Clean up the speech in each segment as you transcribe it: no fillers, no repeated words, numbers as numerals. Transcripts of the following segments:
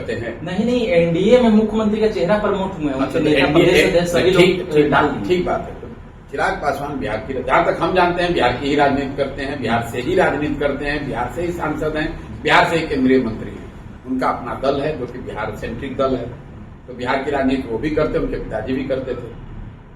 करते हैं। नहीं, एनडीए में मुख्यमंत्री का चेहरा प्रमोट हुए हैं, सभी लोग डाल दिए। ठीक बात है। तो चिराग पासवान बिहार की, जहां तक हम जानते हैं, बिहार की ही राजनीति करते हैं, बिहार से ही राजनीति करते हैं, बिहार से ही सांसद हैं, बिहार से ही केंद्रीय मंत्री हैं। उनका अपना दल है जो कि बिहार सेंट्रिक दल है, तो बिहार की राजनीति वो भी करते, उनके पिताजी भी करते थे।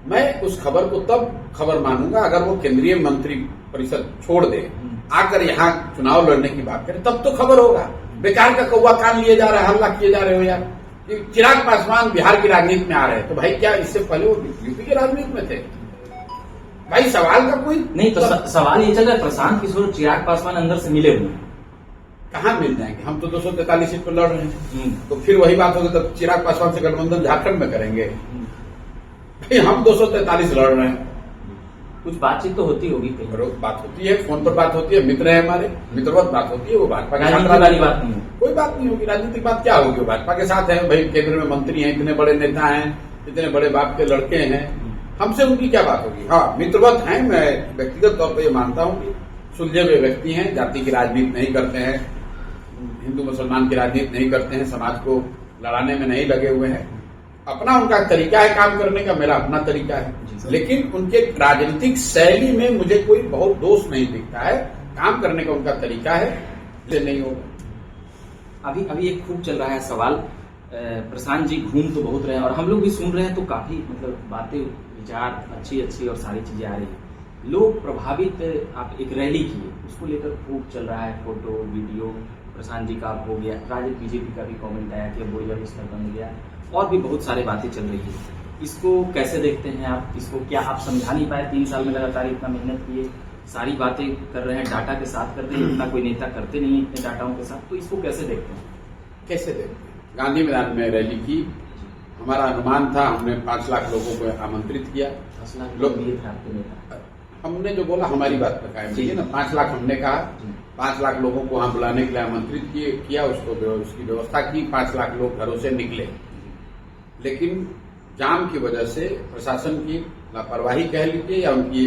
मैं उस खबर को तब खबर मानूंगा अगर वो केंद्रीय मंत्री परिषद छोड़ दे, आकर यहाँ चुनाव लड़ने की बात करें, तब तो खबर होगा। बेकार का कौवा कान लिए जा रहा है, हल्ला किए जा रहे हो यार कि चिराग पासवान बिहार की राजनीति में आ रहे हैं। तो भाई क्या इससे पहले वो यूपी की राजनीति में थे? भाई सवाल का कोई नहीं, तो सवाल ये चल रहा है, प्रशांत किशोर चिराग पासवान अंदर से मिले हुए हैं, कहाँ मिल जाएंगे? हम तो 243 सीट पर लड़ रहे हैं। तो फिर वही बात होगी, तब चिराग पासवान से गठबंधन झारखंड में करेंगे। भाई हम 243 लड़ रहे हैं, कुछ बातचीत तो होती होगी, बात होती है, फोन पर बात होती है, मित्र है हमारे, मित्रवत बात होती है। वो भाजपा के साथ वाली बात नहीं है, कोई बात नहीं होगी। राजनीतिक बात क्या होगी? वो भाजपा के साथ है, भाई केंद्र में मंत्री हैं, इतने बड़े नेता हैं, इतने बड़े बाप के लड़के हैं, हमसे उनकी क्या बात होगी? हाँ, मित्रवत है। मैं व्यक्तिगत तौर पर ये मानता हूँ कि सुलझे हुए व्यक्ति हैं, जाति की राजनीति नहीं करते हैं, हिंदू मुसलमान की राजनीति नहीं करते हैं, समाज को लड़ाने में नहीं लगे हुए हैं। अपना उनका तरीका है काम करने का, मेरा अपना तरीका है, लेकिन उनके राजनीतिक शैली में मुझे कोई बहुत दोष नहीं दिखता है। काम करने का उनका तरीका है, ये नहीं होगा। अभी एक खूब चल रहा है सवाल, प्रशांत जी घूम तो बहुत रहे हैं और हम लोग भी सुन रहे हैं, तो काफी मतलब बातें, विचार अच्छी और सारी चीजें आ रही है, लोग प्रभावित। आप एक रैली किए, उसको लेकर खूब चल रहा है, फोटो वीडियो, प्रशांत जी का हो गया, राजद बीजेपी का भी कमेंट आया कि बोरिया बिस्तर बन गया, और भी बहुत सारी बातें चल रही है। इसको कैसे देखते हैं आप? इसको क्या आप समझा नहीं पाए? 3 साल में लगातार इतना मेहनत किए, सारी बातें कर रहे हैं, डाटा के साथ करते हैं, इतना कोई नेता करते नहीं है इतने डाटाओं के साथ, तो इसको कैसे देखते हैं? कैसे देखते हैं? गांधी मैदान में रैली की, हमारा अनुमान था, हमने 5 लाख लोगों को आमंत्रित किया। 10 लाख लोग दिए थे आपके नेता? हमने जो बोला हमारी बात पर कायम रहिए ना। 5 लाख हमने कहा, 5 लाख लोगों को वहां बुलाने के लिए आमंत्रित किया, उसकी व्यवस्था की, 5 लाख लोग घरों से निकले। लेकिन जाम की वजह से प्रशासन की लापरवाही कह लीजिए या उनकी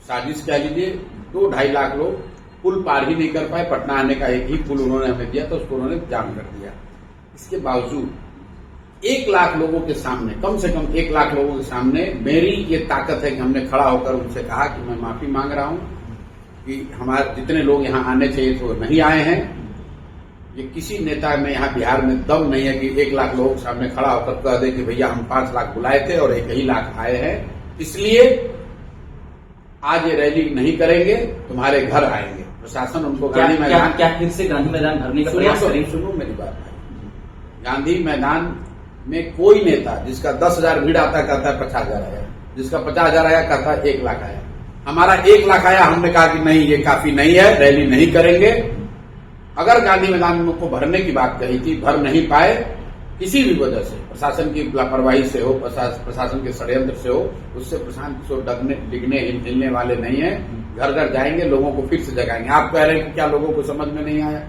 साजिश कह लीजिए, 2-2.5 लाख लोग पुल पार ही नहीं कर पाए। पटना आने का एक ही पुल उन्होंने हमें दिया था, उसको उन्होंने जाम कर दिया। इसके बावजूद 1 लाख लोगों के सामने, कम से कम 1 लाख लोगों के सामने मेरी ये ताकत है कि हमने खड़ा होकर उनसे कहा कि मैं माफी मांग रहा हूं कि हमारे जितने लोग यहाँ आने चाहिए तो नहीं आए हैं। ये किसी नेता में यहाँ बिहार में दम नहीं है कि 1 लाख लोगों के सामने खड़ा होकर कह दे कि भैया हम 5 लाख बुलाए थे और 1 ही लाख आए हैं, इसलिए आज ये रैली नहीं करेंगे, तुम्हारे घर आएंगे। प्रशासन उनको गांधी मैदान, क्या फिर से गांधी मैदान भरने का प्रयास करें? सुनो मेरी बात। गांधी मैदान में कोई नेता जिसका 10,000 भीड़ आता कहता है 50,000 आया, जिसका 50,000 आया कहता है 1 लाख आया। हमारा 1 लाख आया, हमने कहा कि नहीं, ये काफी नहीं है, रैली नहीं करेंगे। अगर गांधी मैदान को भरने की बात कही थी, भर नहीं पाए, किसी भी वजह से, प्रशासन की लापरवाही से हो, प्रशासन के षड्यंत्र से हो, उससे प्रशांत किशोर डिगने हिलने वाले नहीं है। घर घर जाएंगे, लोगों को फिर से जगाएंगे। आप कह रहे हैं कि क्या लोगों को समझ में नहीं आया?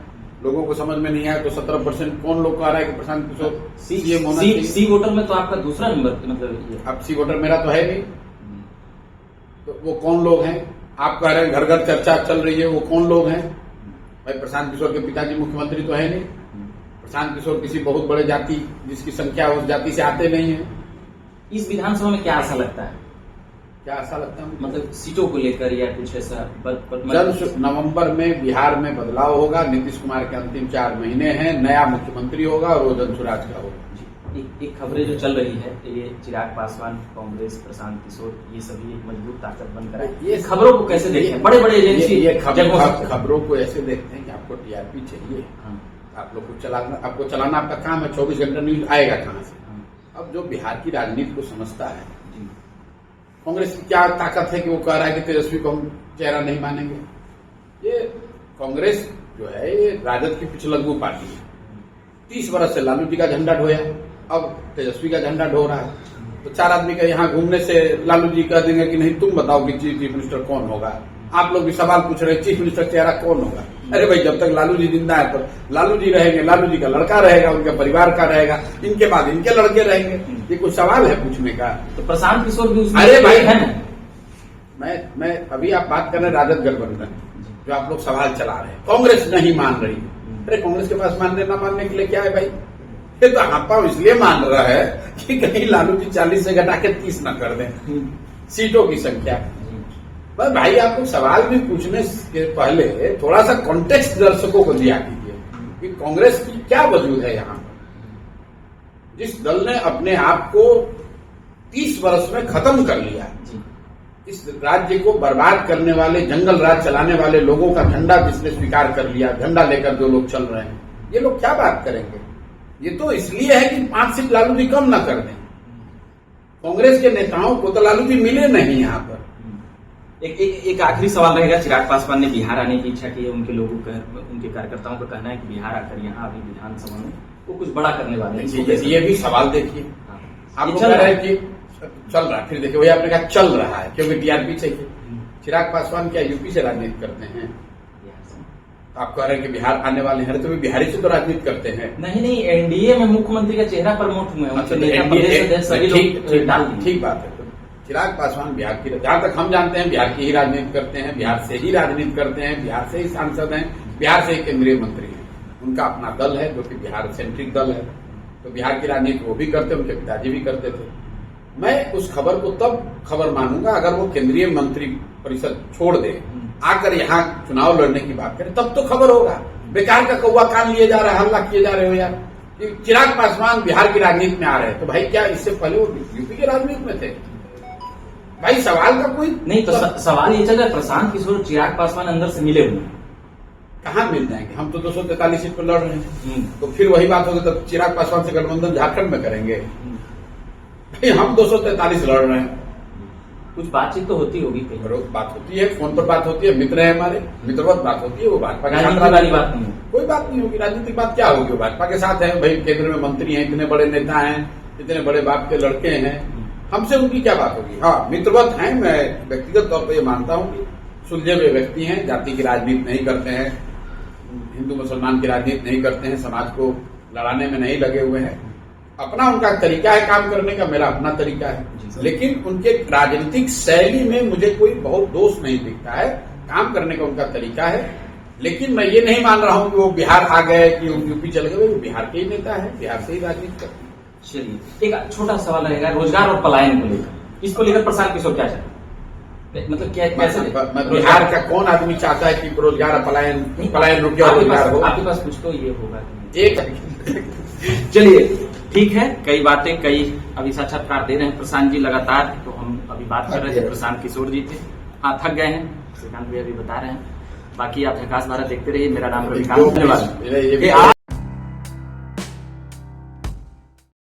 लोगों को समझ में नहीं आया तो 17% कौन लोग कह रहा है कि प्रशांत किशोर सीएम होना चाहिए? सी वोटर में तो आपका दूसरा नंबर, मतलब अब सी वोटर मेरा तो है नहीं, तो वो कौन लोग हैं? आप कह रहे हैं घर घर चर्चा चल रही है, वो कौन लोग हैं? भाई प्रशांत किशोर के पिताजी मुख्यमंत्री तो है नहीं। प्रशांत किशोर किसी बहुत बड़े जाति जिसकी संख्या उस जाति से आते नहीं है। इस विधानसभा में क्या आशा लगता है? क्या आशा लगता है? मतलब सीटों को लेकर या कुछ ऐसा? जल्द नवंबर में बिहार में बदलाव होगा। नीतीश कुमार के अंतिम 4 महीने हैं, नया मुख्यमंत्री होगा और वो जनसुराज का होगा। एक खबरें जो चल रही है, ये चिराग पासवान, कांग्रेस, प्रशांत किशोर, ये सभी एक मजबूत ताकत बनकर आए। ये खबरों को कैसे देखते हैं? बड़े बड़े एजेंसी ये खबरों को ऐसे देखते हैं कि आपको टीआरपी चाहिए, आप लोग को चलाना आपका काम है। 24 घंटा न्यूज आएगा कहां से? अब जो बिहार की राजनीति को समझता है, कांग्रेस की क्या ताकत है कि वो कह रहा है कि तेजस्वी को हम चेहरा नहीं मानेंगे? ये कांग्रेस जो है ये राजद की पिछलग्गू पार्टी है। 30 वर्ष से लालू जी का झंडा ढोया, अब तेजस्वी का झंडा ढो रहा है। तो 4 आदमी का यहाँ घूमने से लालू जी कह देंगे कि नहीं तुम बताओ कि चीफ मिनिस्टर कौन होगा। आप लोग भी सवाल पूछ रहे चीफ मिनिस्टर चेहरा कौन होगा? अरे भाई जब तक लालू जी जिंदा है तो लालू जी रहेंगे, लालू जी का लड़का रहेगा, उनके परिवार का रहेगा, इनके बाद इनके लड़के रहेंगे। ये कुछ सवाल है पूछने का? तो प्रशांत किशोर भी उसमें अरे भाई है ना, मैं अभी आप बात कर रहे हैं राजद गठबंधन, जो आप लोग सवाल चला रहे हैं, कांग्रेस नहीं मान रही। अरे कांग्रेस के पास मानने ना मानने के लिए क्या है भाई? ये तो हापा इसलिए मान रहा है कि कहीं लालू जी 40 से घटा के 30 न कर दें सीटों की संख्या। बस भाई आपको सवाल भी पूछने के पहले थोड़ा सा कॉन्टेक्स्ट दर्शकों को दिया कीजिए कि कांग्रेस की क्या वजूद है यहाँ पर। जिस दल ने अपने आप को 30 वर्ष में खत्म कर लिया, इस राज्य को बर्बाद करने वाले, जंगल राज चलाने वाले लोगों का झंडा जिसने स्वीकार कर लिया, झंडा लेकर जो लोग चल रहे हैं, ये लोग क्या बात करेंगे? ये तो इसलिए है कि 5 सीट लालू जी कम न कर दें। कांग्रेस के नेताओं को तो लालू जी मिले नहीं यहाँ पर। एक आखिरी सवाल रहेगा। चिराग पासवान ने बिहार आने की इच्छा की है। उनके लोगों का, उनके कार्यकर्ताओं का कहना है कि बिहार आकर यहाँ अभी विधानसभा में वो कुछ बड़ा करने वाले हैं। ये भी सवाल देखिए, आप कह रहे हैं कि चल रहा है, फिर देखिए वही आपने कहा चल रहा है क्योंकि टीआरपी चाहिए। चिराग पासवान क्या यूपी से राजनीति करते हैं? आप कह रहे हैं कि बिहार आने वाले हैं, तो भी बिहारी से तो राजनीति करते हैं। नहीं, एनडीए में मुख्यमंत्री का चेहरा प्रमोट हुए हैं। ठीक बात है। तो चिराग पासवान बिहार की, जहां तक हम जानते हैं, बिहार की ही राजनीति करते हैं, बिहार से ही राजनीति करते हैं, बिहार से ही सांसद हैं, बिहार से ही केंद्रीय मंत्री हैं। उनका अपना दल है जो कि बिहार सेंट्रिक दल है, तो बिहार की राजनीति वो भी करते, उनके पिताजी भी करते थे। मैं उस खबर को तब खबर मानूंगा अगर वो केंद्रीय मंत्री परिषद छोड़ दे, आकर यहाँ चुनाव लड़ने की बात करें, तब तो खबर होगा। बेकार का कौवा कान लिए जा रहा है, हल्ला किए जा रहे हो यार कि चिराग पासवान बिहार की राजनीति में आ रहे हैं। तो भाई क्या इससे पहले वो यूपी की राजनीति में थे? भाई सवाल का कोई नहीं। तो सवाल ये चल रहा है, प्रशांत किशोर चिराग पासवान अंदर से मिले हुए, कहाँ मिल जाएंगे? हम तो 243 सीट पर लड़ रहे हैं। तो फिर वही बात होगी, तो चिराग पासवान से गठबंधन झारखंड में करेंगे? हम 243 लड़ रहे हैं। कुछ बातचीत तो होती होगी, कहीं बात होती है, फोन पर बात होती है, मित्र है हमारे, मित्रवत बात होती है। वो भाजपा के साथ वाली बात नहीं, कोई बात नहीं होगी। राजनीतिक बात क्या होगी? वो भाजपा के साथ है भाई, केंद्र में मंत्री हैं, इतने बड़े नेता हैं, इतने बड़े बाप के लड़के हैं, हमसे उनकी क्या बात होगी? हाँ, मित्रवत है। मैं व्यक्तिगत तौर पर ये मानता हूँ कि सुलझे हुए व्यक्ति हैं, जाति की राजनीति नहीं करते हैं, हिंदू मुसलमान की राजनीति नहीं करते हैं, समाज को लड़ाने में नहीं लगे हुए हैं। अपना उनका तरीका है काम करने का, मेरा अपना तरीका है, लेकिन उनके राजनीतिक शैली में मुझे कोई बहुत दोष नहीं दिखता है। काम करने का उनका तरीका है, लेकिन मैं ये नहीं मान रहा हूं कि वो बिहार आ गए कि यूपी चले गए। वो बिहार के ही नेता है, बिहार से ही राजनीति करते हैं। चलिए, एक छोटा सवाल रहेगा रोजगार और पलायन को लेकर। इसको लेकर प्रशांत किशोर क्या चाहते हैं? मतलब क्या कैसे? बिहार का कौन आदमी चाहता है कि रोजगार और पलायन रुके और रोजगार हो? आपके पास कुछ तो ये होगा एक। चलिए ठीक है, कई बातें, कई अभी साक्षात्कार दे रहे हैं प्रशांत जी लगातार। तो हम अभी बात कर रहे थे, प्रशांत किशोर जी थे। हाँ, थक गए हैं, श्रीकांत भैया भी बता रहे हैं। बाकी आप झकास भारत देखते रहिए। मेरा नाम रविकांत, धन्यवाद।